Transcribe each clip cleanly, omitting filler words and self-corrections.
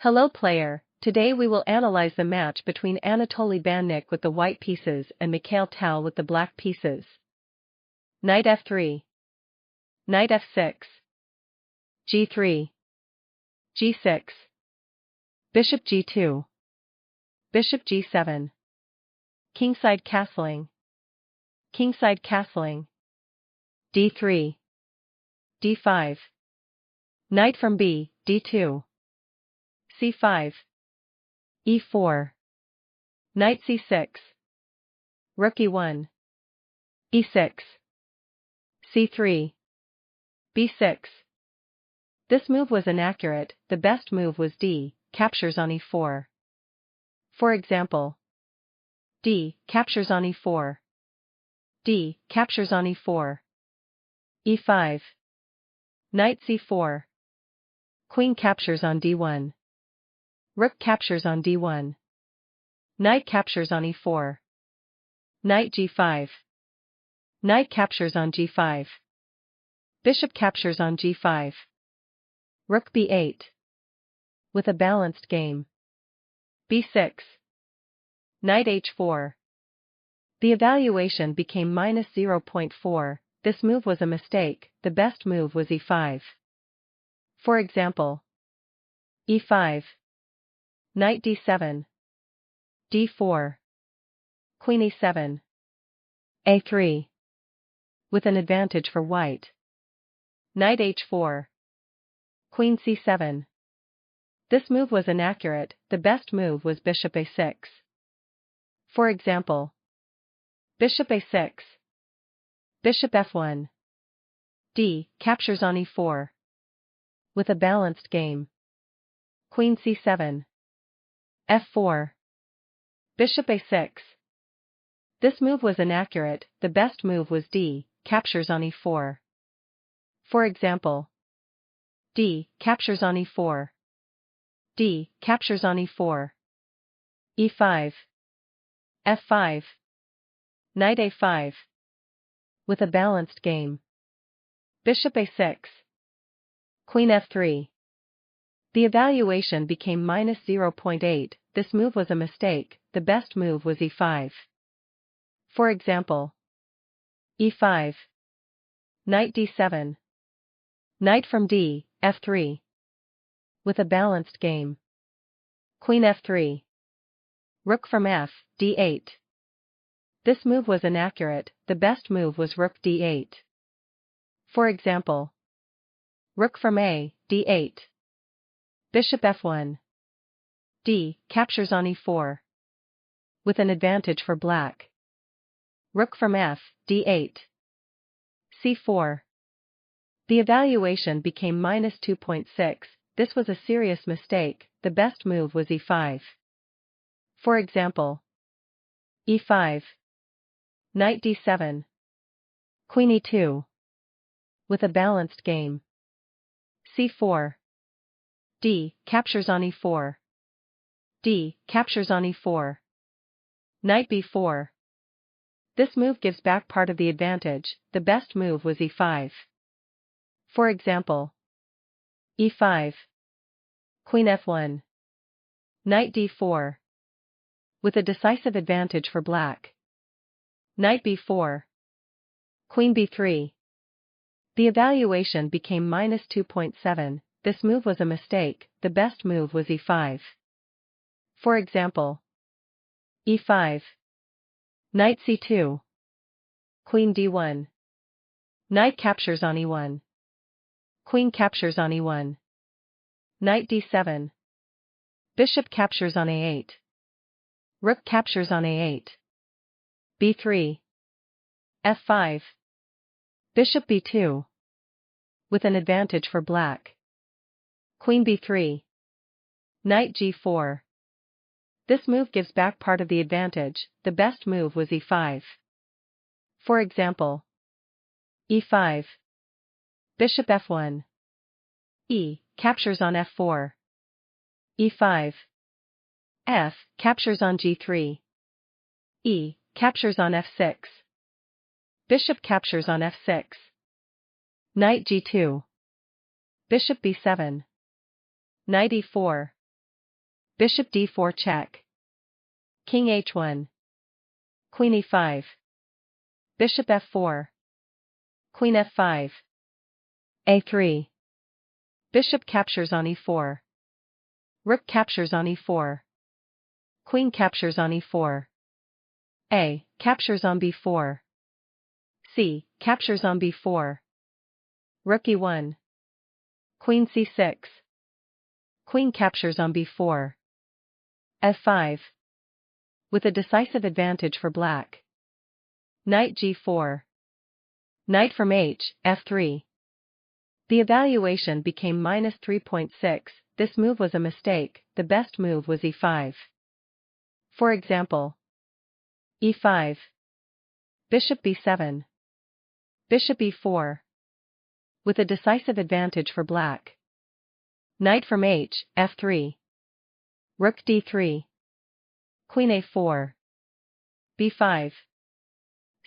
Hello player, today we will analyze the match between Anatoly Bannik with the white pieces and Mihail with the black pieces. Knight f3. Knight f6. g3. g6. Bishop g2. Bishop g7. Kingside castling. Kingside castling. d3. d5. Knight from b, d2. c5. e4. Knight c6. Rook e1. e6. c3. b6. This move was inaccurate, the best move was d, captures on e4. For example, d, captures on e4. d, captures on e4. e5. Knight c4. Queen captures on d1. Rook captures on d1. Knight captures on e4. Knight g5. Knight captures on g5. Bishop captures on g5. Rook b8. With a balanced game. b6. Knight h4. The evaluation became -0.4, this move was a mistake, the best move was e5. For example, e5. Knight d7. d4. Queen e7. a3. With an advantage for white. Knight h4. Queen c7. This move was inaccurate, the best move was bishop a6. For example, bishop a6. Bishop f1. d, captures on e4. With a balanced game. Queen c7. f4. Bishop a6. This move was inaccurate, the best move was d, captures on e4. For example, d, captures on e4. d, captures on e4. e5. f5. Knight a5. With a balanced game. Bishop a6. Queen f3. The evaluation became -0.8, this move was a mistake, the best move was e5. For example, e5. Knight d7. Knight from d, f3. With a balanced game. Queen f3. Rook from f, d8. This move was inaccurate, the best move was rook d8. For example, rook from a, d8. Bishop f1. d, captures on e4. With an advantage for black. Rook from f, d8. c4. The evaluation became -2.6, this was a serious mistake, the best move was e5. For example, e5. Knight d7. Queen e2. With a balanced game. c4. d, captures on e4. d, captures on e4. Knight b4. This move gives back part of the advantage, the best move was e5. For example, e5. Queen f1. Knight d4. With a decisive advantage for black. Knight b4. Queen b3. The evaluation became -2.7, this move was a mistake, the best move was e5. For example, e5. Knight c2. Queen d1. Knight captures on e1. Queen captures on e1. Knight d7. Bishop captures on a8. Rook captures on a8. b3. f5. Bishop b2. With an advantage for black. Queen b3. Knight g4. This move gives back part of the advantage, the best move was e5. For example, e5. Bishop f1. e, captures on f4. e5. f, captures on g3. e, captures on f6. Bishop captures on f6. Knight g2. Bishop b7. Knight e4. Bishop d4 check. King h1. Queen e5. Bishop f4. Queen f5. a3. Bishop captures on e4. Rook captures on e4. Queen captures on e4. A captures on b4. C captures on b4. Rook e1. Queen c6. Queen captures on b4. f5. With a decisive advantage for black. Knight g4. Knight from h, f3. The evaluation became -3.6, this move was a mistake, the best move was e5. For example, e5. Bishop b7. Bishop e4. With a decisive advantage for black. Knight from h, f3. Rook d3. Queen a4. b5.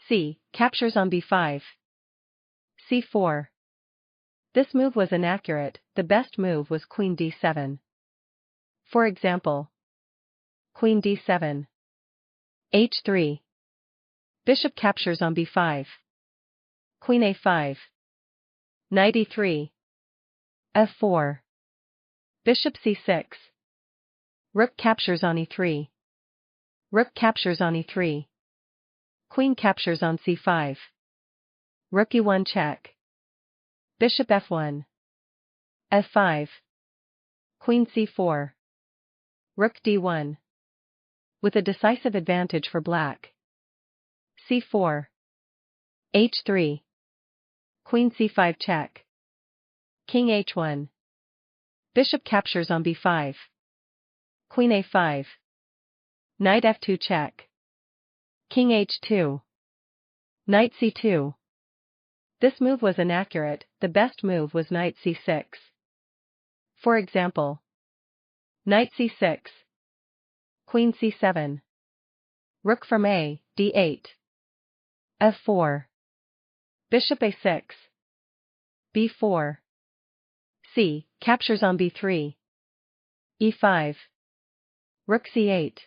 C captures on b5. c4. This move was inaccurate, the best move was queen d7. For example, queen d7. h3. Bishop captures on b5. Queen a5. Knight e3. f4. Bishop c6. Rook captures on e3. Rook captures on e3. Queen captures on c5. Rook e1 check. Bishop f1. f5. Queen c4. Rook d1. With a decisive advantage for black. c4. h3. Queen c5 check. King h1. Bishop captures on b5. Queen a5. Knight f2 check. King h2. Knight c2. This move was inaccurate, the best move was knight c6. For example, knight c6. Queen c7. Rook from a, d8. f4. Bishop a6. b4. C captures on b3. e5. Rook c8.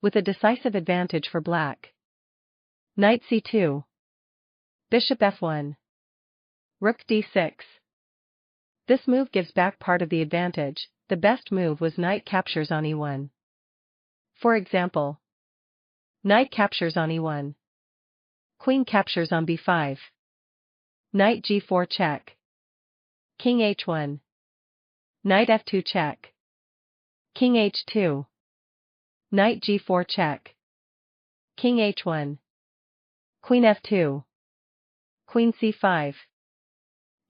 With a decisive advantage for black. Knight c2. Bishop f1. Rook d6. This move gives back part of the advantage, the best move was knight captures on e1. For example, knight captures on e1. Queen captures on b5. Knight g4 check. King h1. Knight f2 check. King h2. Knight g4 check. King h1. Queen f2. Queen c5.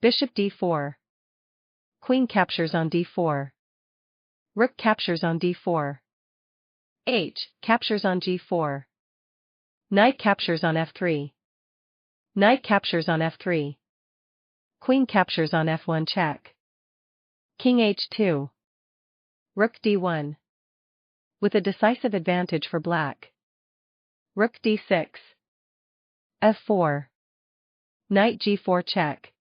Bishop d4. Queen captures on d4. Rook captures on d4. H captures on g4. Knight captures on f3. Knight captures on f3. Queen captures on f1 check. King h2. Rook d1. With a decisive advantage for black. Rook d6. f4. Knight g4 check.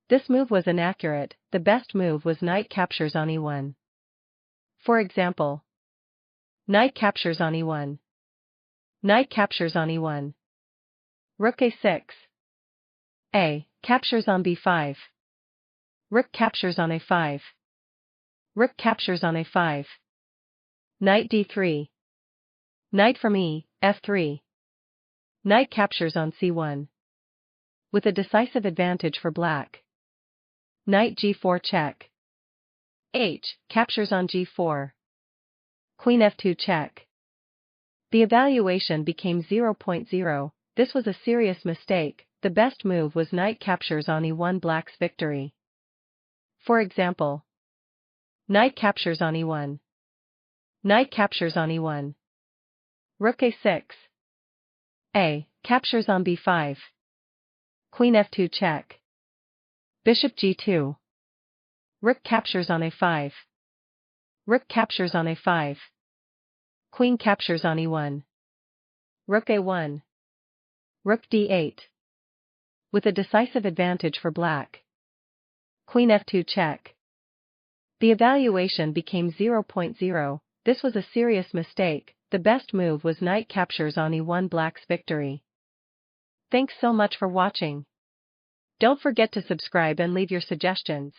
This move was inaccurate, the best move was knight captures on e1. For example, knight captures on e1. Knight captures on e1. Rook a6. A captures on b5. Rook captures on a5. Rook captures on a5. Knight d3. Knight from e, f3. Knight captures on c1. With a decisive advantage for black. Knight g4 check. H captures on g4. Queen f2 check. The evaluation became 0.0, this was a serious mistake, the best move was knight captures on e1 black's victory. For example, knight captures on e1. Knight captures on e1. Rook a6. A captures on b5. Queen f2 check. Bishop g2. Rook captures on a5. Rook captures on a5. Queen captures on e1. Rook a1. Rook d8. With a decisive advantage for black. Queen f2 check. The evaluation became 0.0. This was a serious mistake. The best move was knight captures on e1 black's victory. Thanks so much for watching. Don't forget to subscribe and leave your suggestions.